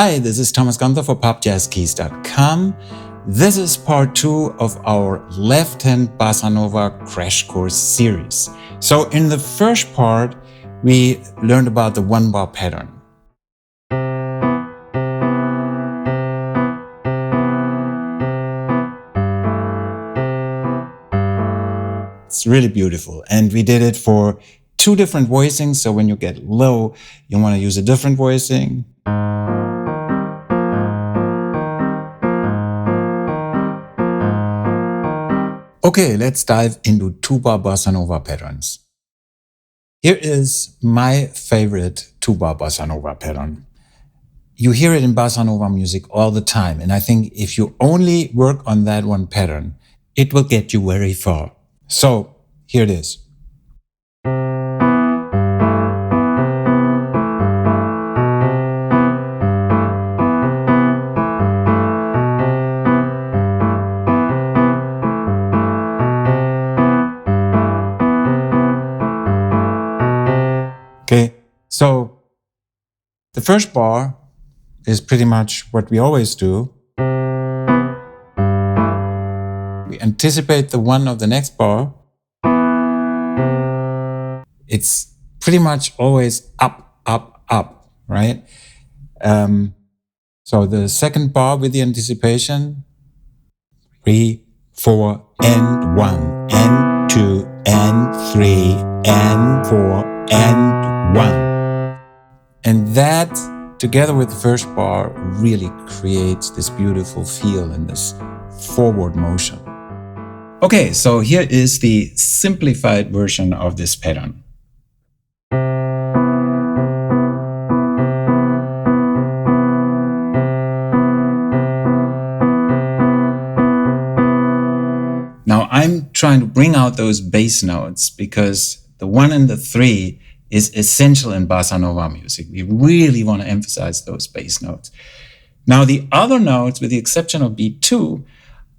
Hi, this is Thomas Gunther for PopJazzKeys.com. This is part 2 of our left-hand Bossa Nova crash course series. So in the first part, we learned about the one-bar pattern. It's really beautiful. And we did it for 2 different voicings. So when you get low, you want to use a different voicing. Okay, let's dive into 2-bar Bossa Nova patterns. Here is my favorite 2-bar Bossa Nova pattern. You hear it in Bossa Nova music all the time, and I think if you only work on that one pattern, it will get you very far. So, here it is. Okay, so the first bar is pretty much what we always do. We anticipate the one of the next bar. It's pretty much always up, up, up, right? So the second bar with the anticipation, 3, 4, and 1, and 2, and 3, and 4, and 1. And that, together with the first bar, really creates this beautiful feel and this forward motion. Okay, so here is the simplified version of this pattern. Now I'm trying to bring out those bass notes because the 1 and the 3 is essential in Bossa Nova music. We really want to emphasize those bass notes. Now the other notes, with the exception of beat 2,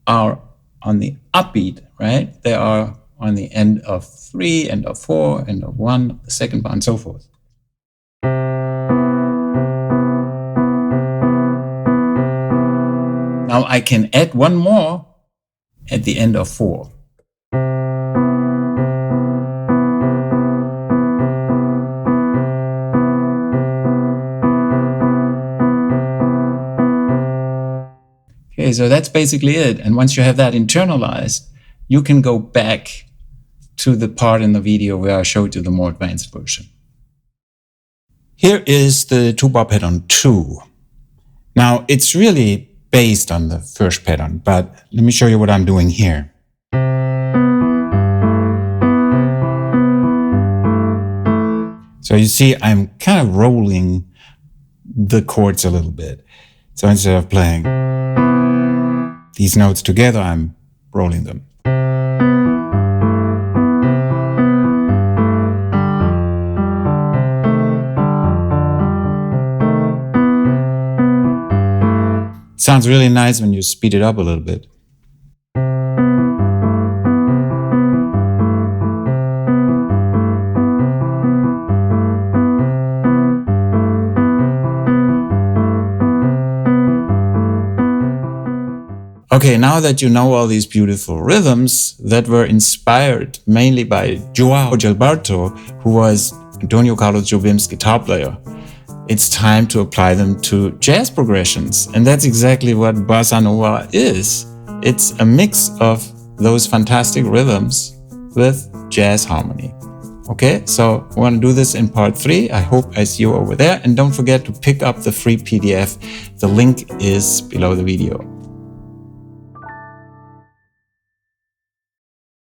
are on the upbeat, right? They are on the end of 3, end of 4, end of 1, the second bar, and so forth. Now I can add one more at the end of 4. Okay, so that's basically it. And once you have that internalized, you can go back to the part in the video where I showed you the more advanced version. Here is the 2-bar pattern 2. Now, it's really based on the first pattern, but let me show you what I'm doing here. So you see, I'm kind of rolling the chords a little bit. So instead of playing these notes together, I'm rolling them. Sounds really nice when you speed it up a little bit. Okay, now that you know all these beautiful rhythms that were inspired mainly by João Gilberto, who was Antonio Carlos Jobim's guitar player, it's time to apply them to jazz progressions. And that's exactly what Bossa Nova is. It's a mix of those fantastic rhythms with jazz harmony. Okay, so I want to do this in part 3. I hope I see you over there. And don't forget to pick up the free PDF. The link is below the video.